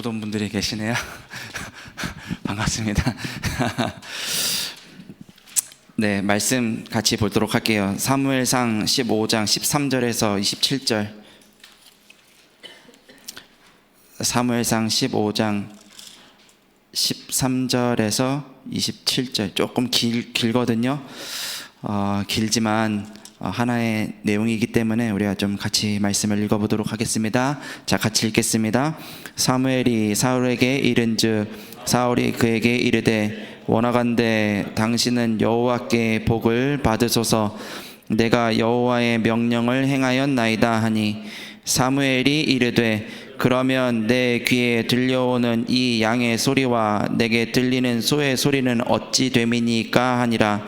바쁘던 분들이 계시네요. 반갑습니다. 네, 말씀 같이 보도록 할게요. 사무엘상 15장 13절에서 27절. 사무엘상 15장 13절에서 27절. 조금 길거든요. 길지만 하나의 내용이기 때문에 우리가 좀 같이 말씀을 읽어보도록 하겠습니다. 자, 같이 읽겠습니다. 사무엘이 사울에게 이른즉 사울이 그에게 이르되 원하건대 당신은 여호와께 복을 받으소서. 내가 여호와의 명령을 행하였나이다 하니 사무엘이 이르되 그러면 내 귀에 들려오는 이 양의 소리와 내게 들리는 소의 소리는 어찌 됨이니까 하니라.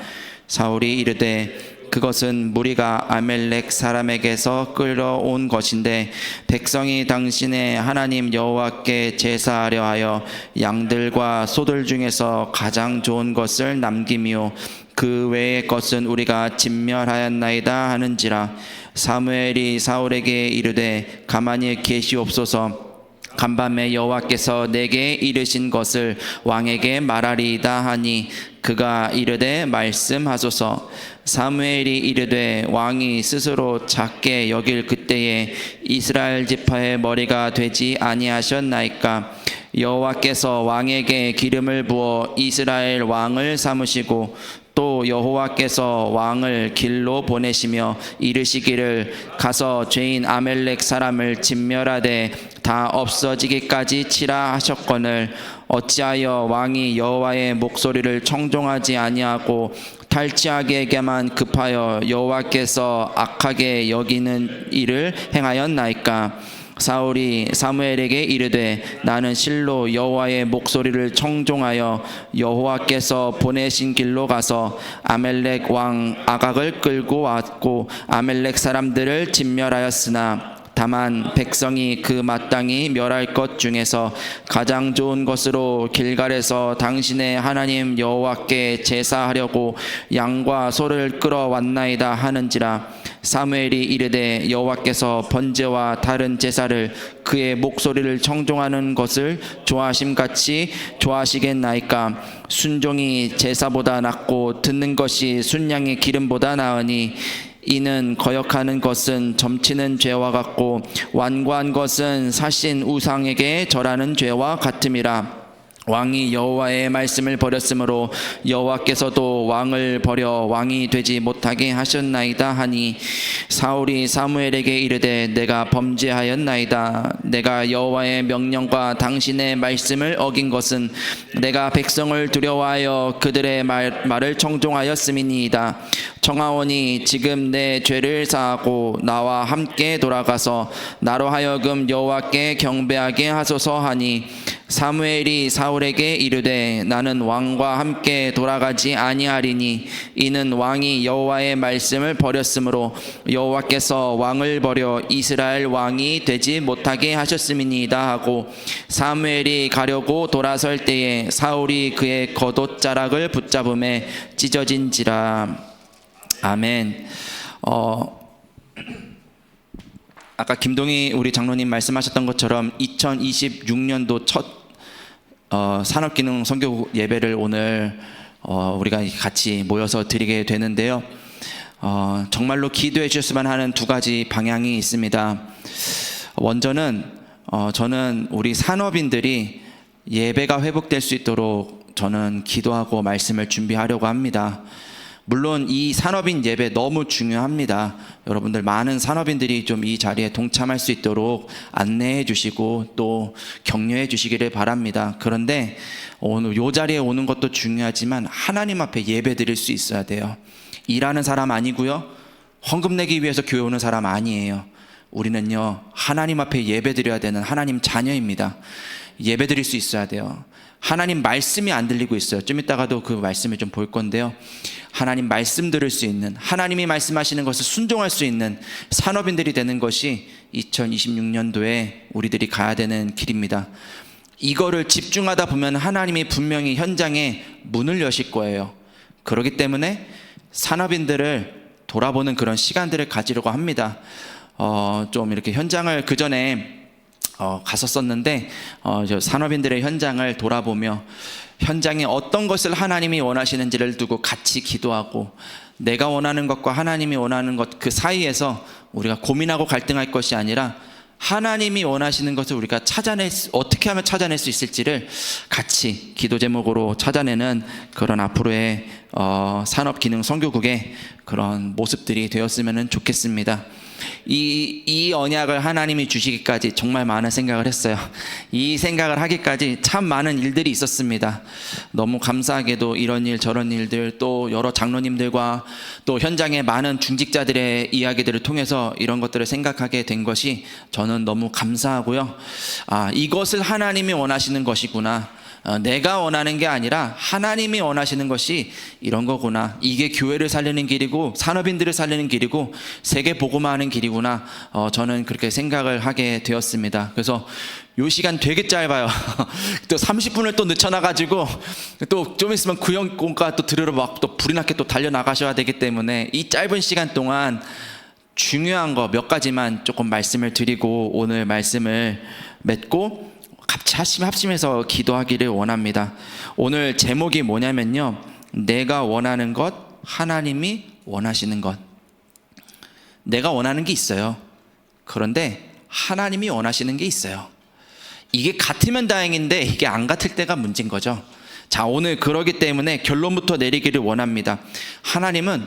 사울이 이르되 그것은 무리가 아멜렉 사람에게서 끌어온 것인데 백성이 당신의 하나님 여호와께 제사하려 하여 양들과 소들 중에서 가장 좋은 것을 남김이요 그 외의 것은 우리가 진멸하였나이다 하는지라. 사무엘이 사울에게 이르되 가만히 계시옵소서. 간밤에 여호와께서 내게 이르신 것을 왕에게 말하리이다 하니 그가 이르되 말씀하소서. 사무엘이 이르되 왕이 스스로 작게 여길 그때에 이스라엘 지파의 머리가 되지 아니하셨나이까. 여호와께서 왕에게 기름을 부어 이스라엘 왕을 삼으시고 또 여호와께서 왕을 길로 보내시며 이르시기를 가서 죄인 아멜렉 사람을 진멸하되 다 없어지기까지 치라 하셨거늘 어찌하여 왕이 여호와의 목소리를 청종하지 아니하고 탈취하게만 급하여 여호와께서 악하게 여기는 일을 행하였나이까. 사울이 사무엘에게 이르되 나는 실로 여호와의 목소리를 청종하여 여호와께서 보내신 길로 가서 아멜렉 왕 아각을 끌고 왔고 아멜렉 사람들을 진멸하였으나 다만 백성이 그 마땅히 멸할 것 중에서 가장 좋은 것으로 길갈에서 당신의 하나님 여호와께 제사하려고 양과 소를 끌어왔나이다 하는지라. 사무엘이 이르되 여호와께서 번제와 다른 제사를 그의 목소리를 청종하는 것을 좋아하심같이 좋아하시겠나이까. 순종이 제사보다 낫고 듣는 것이 순양의 기름보다 나으니 이는 거역하는 것은 점치는 죄와 같고 완고한 것은 사신 우상에게 절하는 죄와 같음이라. 왕이 여호와의 말씀을 버렸으므로 여호와께서도 왕을 버려 왕이 되지 못하게 하셨나이다 하니 사울이 사무엘에게 이르되 내가 범죄하였나이다. 내가 여호와의 명령과 당신의 말씀을 어긴 것은 내가 백성을 두려워하여 그들의 말을 청종하였음이니이다. 청하오니 지금 내 죄를 사하고 나와 함께 돌아가서 나로 하여금 여호와께 경배하게 하소서 하니 사무엘이 사울에게 이르되 나는 왕과 함께 돌아가지 아니하리니 이는 왕이 여호와의 말씀을 버렸으므로 여호와께서 왕을 버려 이스라엘 왕이 되지 못하게 하셨음이니이다 하고 사무엘이 가려고 돌아설 때에 사울이 그의 겉옷자락을 붙잡음에 찢어진지라. 아멘. 아까 김동희 우리 장로님 말씀하셨던 것처럼 2026년도 첫 산업기능 선교 예배를 오늘 우리가 같이 모여서 드리게 되는데요. 정말로 기도해 주셨으면 하는 두 가지 방향이 있습니다. 먼저는 저는 우리 산업인들이 예배가 회복될 수 있도록 저는 기도하고 말씀을 준비하려고 합니다. 물론 이 산업인 예배 너무 중요합니다. 여러분들 많은 산업인들이 좀 이 자리에 동참할 수 있도록 안내해 주시고 또 격려해 주시기를 바랍니다. 그런데 오늘 이 자리에 오는 것도 중요하지만 하나님 앞에 예배 드릴 수 있어야 돼요. 일하는 사람 아니고요, 헌금 내기 위해서 교회 오는 사람 아니에요. 우리는요 하나님 앞에 예배 드려야 되는 하나님 자녀입니다. 예배 드릴 수 있어야 돼요. 하나님 말씀이 안 들리고 있어요. 좀 이따가도 그 말씀을 좀 볼 건데요. 하나님 말씀 들을 수 있는, 하나님이 말씀하시는 것을 순종할 수 있는 산업인들이 되는 것이 2026년도에 우리들이 가야 되는 길입니다. 이거를 집중하다 보면 하나님이 분명히 현장에 문을 여실 거예요. 그렇기 때문에 산업인들을 돌아보는 그런 시간들을 가지려고 합니다. 좀 이렇게 현장을 그 전에 갔었었는데 저 산업인들의 현장을 돌아보며 현장에 어떤 것을 하나님이 원하시는지를 두고 같이 기도하고 내가 원하는 것과 하나님이 원하는 것 그 사이에서 우리가 고민하고 갈등할 것이 아니라 하나님이 원하시는 것을 우리가 어떻게 하면 찾아낼 수 있을지를 같이 기도 제목으로 찾아내는 그런 앞으로의 산업기능 선교국의 그런 모습들이 되었으면 좋겠습니다. 이 언약을 하나님이 주시기까지 정말 많은 생각을 했어요. 이 생각을 하기까지 참 많은 일들이 있었습니다. 너무 감사하게도 이런 일 저런 일들, 또 여러 장로님들과 또 현장의 많은 중직자들의 이야기들을 통해서 이런 것들을 생각하게 된 것이 저는 너무 감사하고요. 이것을 하나님이 원하시는 것이구나, 내가 원하는 게 아니라 하나님이 원하시는 것이 이런 거구나, 이게 교회를 살리는 길이고 산업인들을 살리는 길이고 세계 복음화하는 길이구나, 저는 그렇게 생각을 하게 되었습니다. 그래서 요 시간 되게 짧아요. 또 30분을 또 늦춰놔가지고 또 좀 있으면 구역공과 또 들으러 막 또 불이 나게 또 달려나가셔야 되기 때문에 이 짧은 시간 동안 중요한 거 몇 가지만 조금 말씀을 드리고 오늘 말씀을 맺고 같이 합심해서 기도하기를 원합니다. 오늘 제목이 뭐냐면요, 내가 원하는 것, 하나님이 원하시는 것. 내가 원하는 게 있어요. 그런데 하나님이 원하시는 게 있어요. 이게 같으면 다행인데 이게 안 같을 때가 문제인 거죠. 자, 오늘 그러기 때문에 결론부터 내리기를 원합니다. 하나님은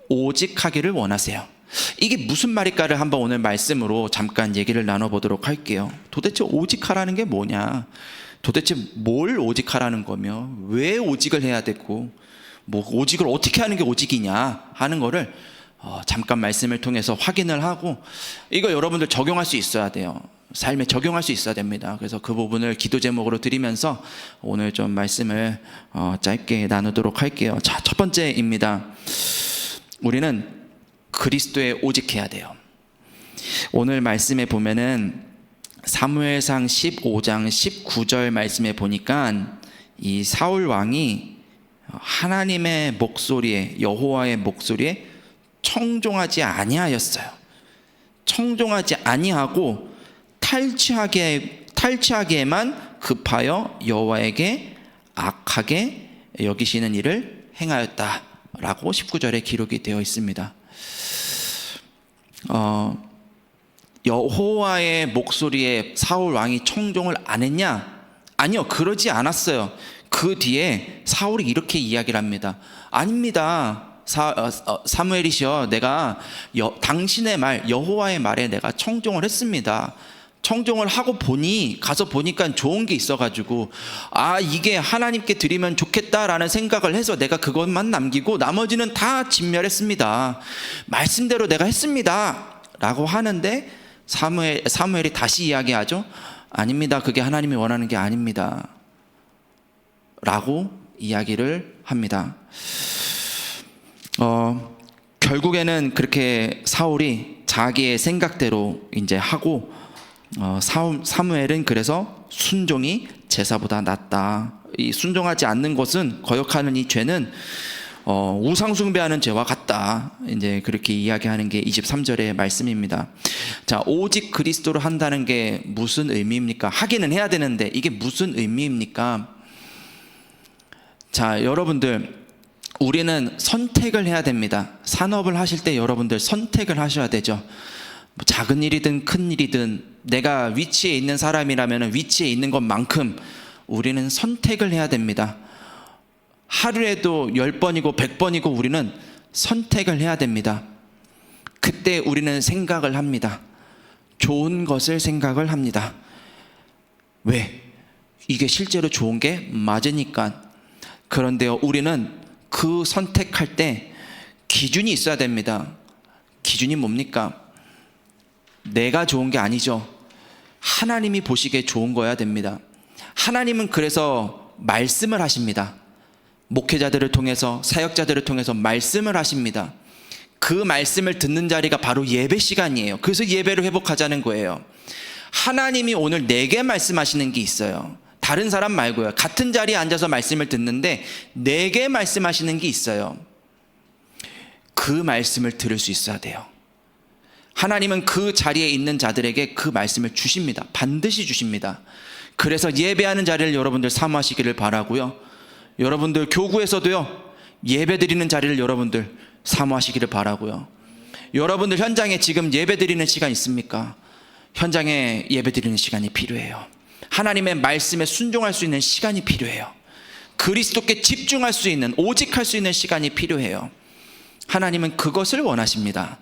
오직 하기를 원하세요. 이게 무슨 말일까를 한번 오늘 말씀으로 잠깐 얘기를 나눠보도록 할게요. 도대체 오직 하라는 게 뭐냐, 도대체 뭘 오직 하라는 거며 왜 오직을 해야 되고 뭐 오직을 어떻게 하는 게 오직이냐 하는 거를 잠깐 말씀을 통해서 확인을 하고 이거 여러분들 적용할 수 있어야 돼요. 삶에 적용할 수 있어야 됩니다. 그래서 그 부분을 기도 제목으로 드리면서 오늘 좀 말씀을 짧게 나누도록 할게요. 자, 첫 번째입니다. 우리는 그리스도에 오직해야 돼요. 오늘 말씀에 보면은 사무엘상 15장 19절 말씀에 보니까 이 사울 왕이 하나님의 목소리에, 여호와의 목소리에 청종하지 아니하였어요. 청종하지 아니하고 탈취하기에만 급하여 여호와에게 악하게 여기시는 일을 행하였다라고 19절에 기록이 되어 있습니다. 여호와의 목소리에 사울 왕이 청종을 안 했냐? 아니요, 그러지 않았어요. 그 뒤에 사울이 이렇게 이야기를 합니다. 아닙니다. 사무엘이시여, 내가 당신의 말, 여호와의 말에 내가 청종을 했습니다. 청종을 하고 가서 보니까 좋은 게 있어가지고 이게 하나님께 드리면 좋겠다라는 생각을 해서 내가 그것만 남기고 나머지는 다 진멸했습니다. 말씀대로 내가 했습니다 라고 하는데 사무엘이 다시 이야기하죠. 아닙니다, 그게 하나님이 원하는 게 아닙니다 라고 이야기를 합니다. 결국에는 그렇게 사울이 자기의 생각대로 이제 하고 사무엘은 그래서 순종이 제사보다 낫다. 이 순종하지 않는 것은, 거역하는 이 죄는 우상 숭배하는 죄와 같다. 이제 그렇게 이야기하는 게 23절의 말씀입니다. 자, 오직 그리스도로 한다는 게 무슨 의미입니까? 하기는 해야 되는데 이게 무슨 의미입니까? 자, 여러분들, 우리는 선택을 해야 됩니다. 산업을 하실 때 여러분들 선택을 하셔야 되죠. 작은 일이든 큰 일이든 내가 위치에 있는 사람이라면 위치에 있는 것만큼 우리는 선택을 해야 됩니다. 하루에도 10번이고 100번이고 우리는 선택을 해야 됩니다. 그때 우리는 생각을 합니다. 좋은 것을 생각을 합니다. 왜? 이게 실제로 좋은 게 맞으니까. 그런데요, 우리는 그 선택할 때 기준이 있어야 됩니다. 기준이 뭡니까? 내가 좋은 게 아니죠. 하나님이 보시기에 좋은 거야 됩니다. 하나님은 그래서 말씀을 하십니다. 목회자들을 통해서, 사역자들을 통해서 말씀을 하십니다. 그 말씀을 듣는 자리가 바로 예배 시간이에요. 그래서 예배를 회복하자는 거예요. 하나님이 오늘 내게 말씀하시는 게 있어요. 다른 사람 말고요. 같은 자리에 앉아서 말씀을 듣는데 내게 말씀하시는 게 있어요. 그 말씀을 들을 수 있어야 돼요. 하나님은 그 자리에 있는 자들에게 그 말씀을 주십니다. 반드시 주십니다. 그래서 예배하는 자리를 여러분들 사모하시기를 바라고요. 여러분들 교구에서도요, 예배드리는 자리를 여러분들 사모하시기를 바라고요. 여러분들 현장에 지금 예배드리는 시간 있습니까? 현장에 예배드리는 시간이 필요해요. 하나님의 말씀에 순종할 수 있는 시간이 필요해요. 그리스도께 집중할 수 있는, 오직 할 수 있는 시간이 필요해요. 하나님은 그것을 원하십니다.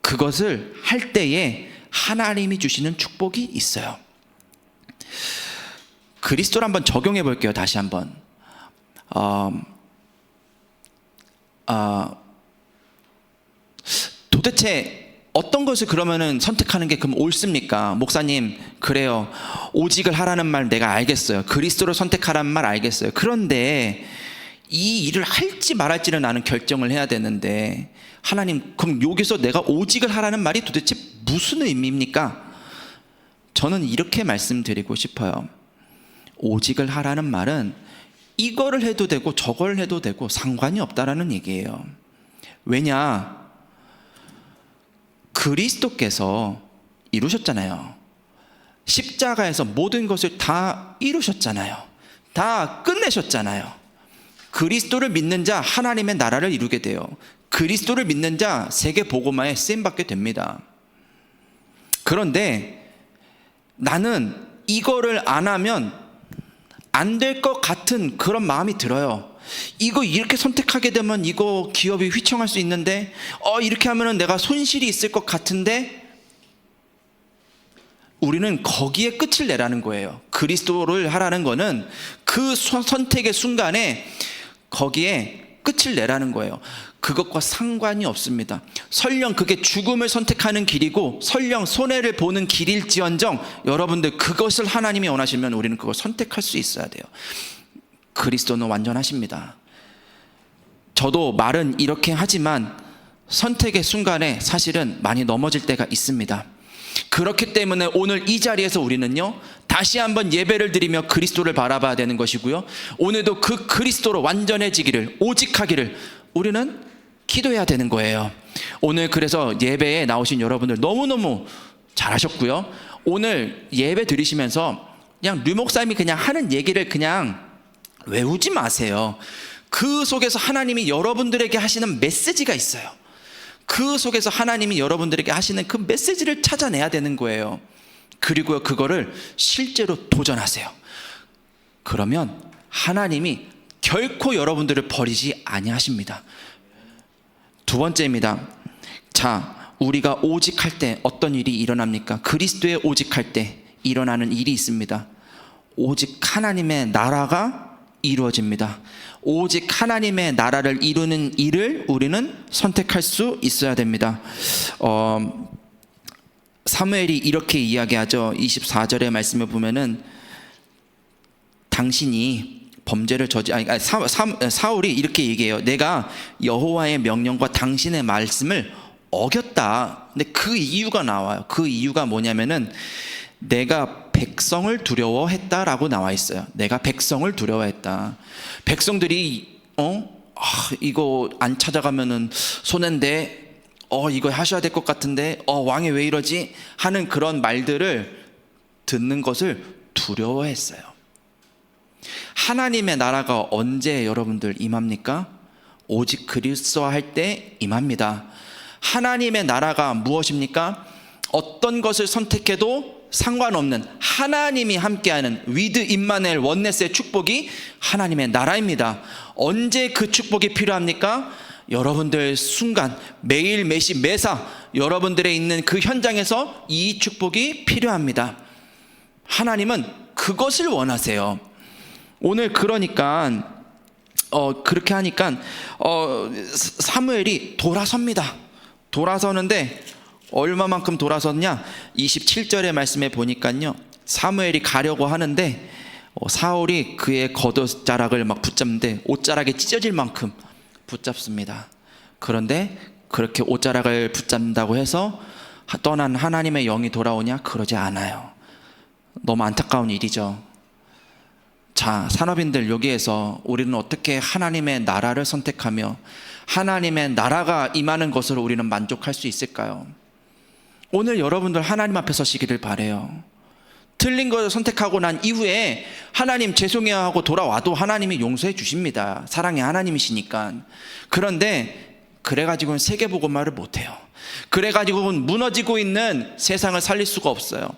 그것을 할 때에 하나님이 주시는 축복이 있어요. 그리스도를 한번 적용해 볼게요. 다시 한번. 도대체 어떤 것을 그러면은 선택하는 게 그럼 옳습니까? 목사님, 그래요. 오직을 하라는 말 내가 알겠어요. 그리스도를 선택하라는 말 알겠어요. 그런데 이 일을 할지 말할지는 나는 결정을 해야 되는데, 하나님, 그럼 여기서 내가 오직을 하라는 말이 도대체 무슨 의미입니까? 저는 이렇게 말씀드리고 싶어요. 오직을 하라는 말은 이거를 해도 되고 저걸 해도 되고 상관이 없다라는 얘기예요. 왜냐? 그리스도께서 이루셨잖아요. 십자가에서 모든 것을 다 이루셨잖아요. 다 끝내셨잖아요. 그리스도를 믿는 자 하나님의 나라를 이루게 돼요. 그리스도를 믿는 자 세계 복음화에 쓰임받게 됩니다. 그런데 나는 이거를 안 하면 안 될 것 같은 그런 마음이 들어요. 이거 이렇게 선택하게 되면 이거 기업이 휘청할 수 있는데, 이렇게 하면은 내가 손실이 있을 것 같은데, 우리는 거기에 끝을 내라는 거예요. 그리스도를 하라는 거는 그 선택의 순간에 거기에 끝을 내라는 거예요. 그것과 상관이 없습니다. 설령 그게 죽음을 선택하는 길이고 설령 손해를 보는 길일지언정, 여러분들 그것을 하나님이 원하시면 우리는 그걸 선택할 수 있어야 돼요. 그리스도는 완전하십니다. 저도 말은 이렇게 하지만 선택의 순간에 사실은 많이 넘어질 때가 있습니다. 그렇기 때문에 오늘 이 자리에서 우리는요, 다시 한번 예배를 드리며 그리스도를 바라봐야 되는 것이고요, 오늘도 그 그리스도로 완전해지기를, 오직하기를 우리는 기도해야 되는 거예요. 오늘 그래서 예배에 나오신 여러분들 너무너무 잘하셨고요, 오늘 예배 드리시면서 그냥 류 목사님이 그냥 하는 얘기를 그냥 외우지 마세요. 그 속에서 하나님이 여러분들에게 하시는 메시지가 있어요. 그 속에서 하나님이 여러분들에게 하시는 그 메시지를 찾아내야 되는 거예요. 그리고 그거를 실제로 도전하세요. 그러면 하나님이 결코 여러분들을 버리지 아니하십니다. 두 번째입니다. 자, 우리가 오직할 때 어떤 일이 일어납니까? 그리스도에 오직할 때 일어나는 일이 있습니다. 오직 하나님의 나라가 이루어집니다. 오직 하나님의 나라를 이루는 일을 우리는 선택할 수 있어야 됩니다. 사무엘이 이렇게 이야기하죠. 24절의 말씀을 보면은 당신이 범죄를 사울이 이렇게 얘기해요. 내가 여호와의 명령과 당신의 말씀을 어겼다. 근데 그 이유가 나와요. 그 이유가 뭐냐면은 내가 백성을 두려워했다라고 나와 있어요. 내가 백성을 두려워했다. 백성들이 이거 안 찾아가면은 손해인데, 이거 하셔야 될 것 같은데, 왕이 왜 이러지? 하는 그런 말들을 듣는 것을 두려워했어요. 하나님의 나라가 언제 여러분들 임합니까? 오직 그리스도와 할 때 임합니다. 하나님의 나라가 무엇입니까? 어떤 것을 선택해도 상관없는 하나님이 함께하는 위드 임마누엘 원네스의 축복이 하나님의 나라입니다. 언제 그 축복이 필요합니까? 여러분들 순간, 매일 매시 매사 여러분들의 있는 그 현장에서 이 축복이 필요합니다. 하나님은 그것을 원하세요. 오늘 그러니까 그렇게 하니까 사무엘이 돌아섭니다. 돌아서는데 얼마만큼 돌아섰냐? 27절의 말씀에 보니까요, 사무엘이 가려고 하는데 사울이 그의 겉옷자락을 막 붙잡는데 옷자락이 찢어질 만큼 붙잡습니다. 그런데 그렇게 옷자락을 붙잡는다고 해서 떠난 하나님의 영이 돌아오냐? 그러지 않아요. 너무 안타까운 일이죠. 자, 산업인들, 여기에서 우리는 어떻게 하나님의 나라를 선택하며 하나님의 나라가 임하는 것으로 우리는 만족할 수 있을까요? 오늘 여러분들 하나님 앞에 서시기를 바라요. 틀린 것을 선택하고 난 이후에 하나님 죄송해요 하고 돌아와도 하나님이 용서해 주십니다. 사랑의 하나님이시니까. 그런데 그래가지고는 세계복음화를 못해요. 그래가지고는 무너지고 있는 세상을 살릴 수가 없어요.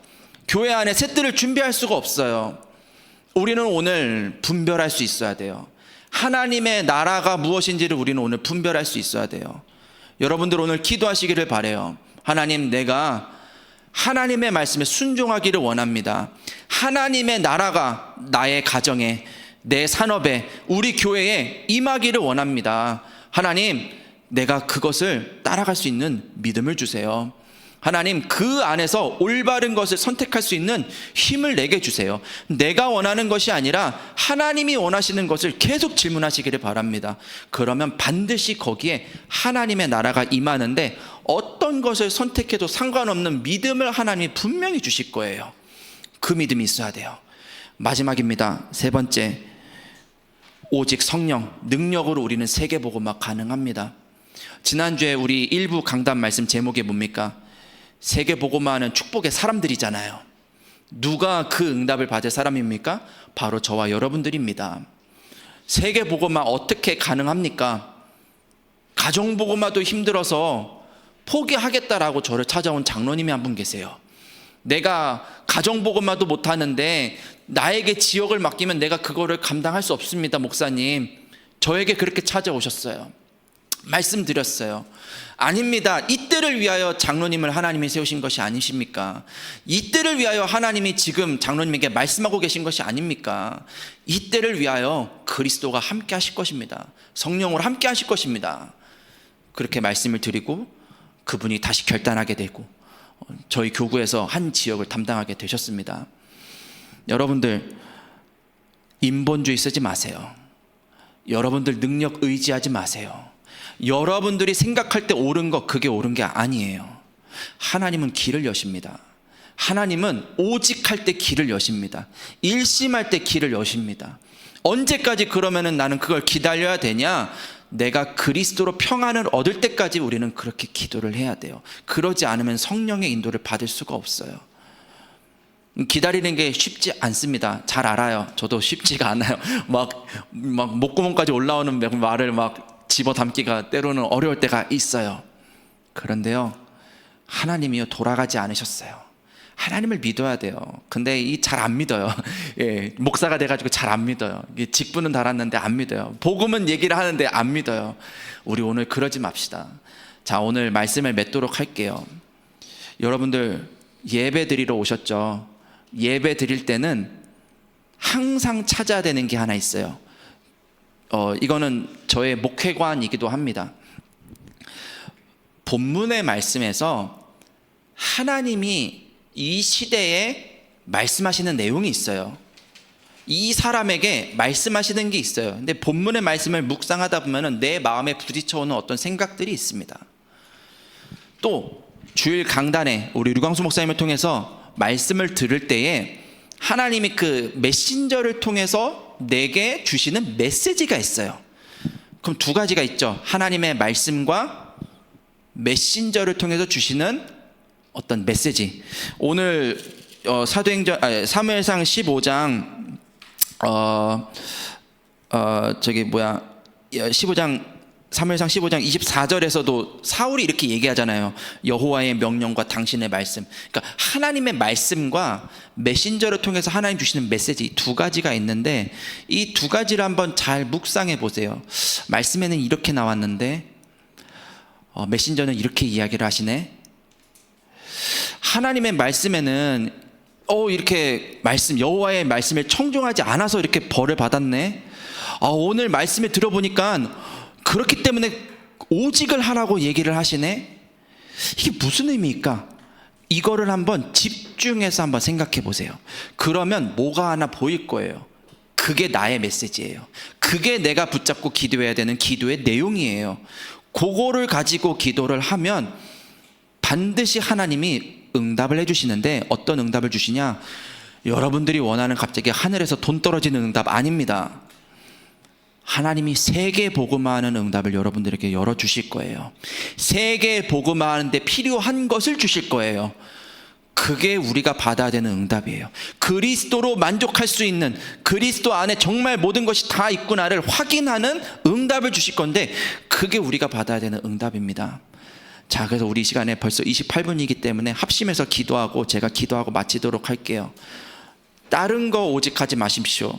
교회 안에 셋들을 준비할 수가 없어요. 우리는 오늘 분별할 수 있어야 돼요. 하나님의 나라가 무엇인지를 우리는 오늘 분별할 수 있어야 돼요. 여러분들 오늘 기도하시기를 바라요. 하나님, 내가 하나님의 말씀에 순종하기를 원합니다. 하나님의 나라가 나의 가정에, 내 산업에, 우리 교회에 임하기를 원합니다. 하나님, 내가 그것을 따라갈 수 있는 믿음을 주세요. 하나님, 그 안에서 올바른 것을 선택할 수 있는 힘을 내게 주세요. 내가 원하는 것이 아니라 하나님이 원하시는 것을 계속 질문하시기를 바랍니다. 그러면 반드시 거기에 하나님의 나라가 임하는데 어떤 것을 선택해도 상관없는 믿음을 하나님이 분명히 주실 거예요. 그 믿음이 있어야 돼요. 마지막입니다. 세 번째, 오직 성령, 능력으로 우리는 세계복음화 가능합니다. 지난주에 우리 일부 강단 말씀 제목이 뭡니까? 세계복음화하는 축복의 사람들이잖아요. 누가 그 응답을 받을 사람입니까? 바로 저와 여러분들입니다. 세계복음화 어떻게 가능합니까? 가정복음화도 힘들어서 포기하겠다라고 저를 찾아온 장로님이 한 분 계세요. 내가 가정복음화도 못하는데 나에게 지역을 맡기면 내가 그거를 감당할 수 없습니다, 목사님. 저에게 그렇게 찾아오셨어요. 말씀드렸어요. 아닙니다. 이때를 위하여 장로님을 하나님이 세우신 것이 아니십니까? 이때를 위하여 하나님이 지금 장로님에게 말씀하고 계신 것이 아닙니까? 이때를 위하여 그리스도가 함께 하실 것입니다. 성령으로 함께 하실 것입니다. 그렇게 말씀을 드리고 그분이 다시 결단하게 되고 저희 교구에서 한 지역을 담당하게 되셨습니다. 여러분들, 인본주의 쓰지 마세요. 여러분들 능력 의지하지 마세요. 여러분들이 생각할 때 옳은 것, 그게 옳은 게 아니에요. 하나님은 길을 여십니다. 하나님은 오직 할 때 길을 여십니다. 일심할 때 길을 여십니다. 언제까지 그러면은 나는 그걸 기다려야 되냐? 내가 그리스도로 평안을 얻을 때까지 우리는 그렇게 기도를 해야 돼요. 그러지 않으면 성령의 인도를 받을 수가 없어요. 기다리는 게 쉽지 않습니다. 잘 알아요. 저도 쉽지가 않아요. 막 목구멍까지 올라오는 말을 막 집어담기가 때로는 어려울 때가 있어요. 그런데요, 하나님이요 돌아가지 않으셨어요. 하나님을 믿어야 돼요. 근데 이 잘 안 믿어요. 예, 목사가 돼가지고 잘 안 믿어요. 직분은 달았는데 안 믿어요. 복음은 얘기를 하는데 안 믿어요. 우리 오늘 그러지 맙시다. 자, 오늘 말씀을 맺도록 할게요. 여러분들 예배 드리러 오셨죠? 예배 드릴 때는 항상 찾아야 되는 게 하나 있어요. 이거는 저의 목회관이기도 합니다. 본문의 말씀에서 하나님이 이 시대에 말씀하시는 내용이 있어요. 이 사람에게 말씀하시는 게 있어요. 근데 본문의 말씀을 묵상하다 보면 내 마음에 부딪혀오는 어떤 생각들이 있습니다. 또 주일 강단에 우리 류광수 목사님을 통해서 말씀을 들을 때에 하나님이 그 메신저를 통해서 내게 주시는 메시지가 있어요. 그럼 두 가지가 있죠. 하나님의 말씀과 메신저를 통해서 주시는 어떤 메시지. 오늘 사무엘상 15장 15장 사무엘상 15장 24절에서도 사울이 이렇게 얘기하잖아요. 여호와의 명령과 당신의 말씀. 그러니까 하나님의 말씀과 메신저를 통해서 하나님 주시는 메시지 두 가지가 있는데 이 두 가지를 한번 잘 묵상해 보세요. 말씀에는 이렇게 나왔는데 메신저는 이렇게 이야기를 하시네. 하나님의 말씀에는 이렇게 여호와의 말씀을 청종하지 않아서 이렇게 벌을 받았네. 오늘 말씀을 들어보니까 그렇기 때문에 오직을 하라고 얘기를 하시네. 이게 무슨 의미일까? 이거를 한번 집중해서 한번 생각해 보세요. 그러면 뭐가 하나 보일 거예요. 그게 나의 메시지예요. 그게 내가 붙잡고 기도해야 되는 기도의 내용이에요. 그거를 가지고 기도를 하면 반드시 하나님이 응답을 해주시는데 어떤 응답을 주시냐? 여러분들이 원하는 갑자기 하늘에서 돈 떨어지는 응답 아닙니다. 하나님이 세계 복음화하는 응답을 여러분들에게 열어주실 거예요. 세계 복음화하는데 필요한 것을 주실 거예요. 그게 우리가 받아야 되는 응답이에요. 그리스도로 만족할 수 있는, 그리스도 안에 정말 모든 것이 다 있구나를 확인하는 응답을 주실 건데, 그게 우리가 받아야 되는 응답입니다. 자, 그래서 우리 시간에 벌써 28분이기 때문에 합심해서 기도하고 제가 기도하고 마치도록 할게요. 다른 거 오직 하지 마십시오.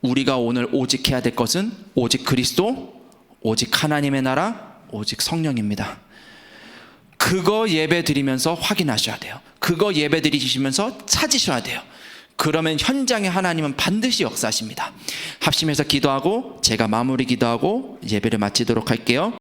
우리가 오늘 오직 해야 될 것은 오직 그리스도, 오직 하나님의 나라, 오직 성령입니다. 그거 예배 드리면서 확인하셔야 돼요. 그거 예배 드리시면서 찾으셔야 돼요. 그러면 현장에 하나님은 반드시 역사하십니다. 합심해서 기도하고 제가 마무리 기도하고 예배를 마치도록 할게요.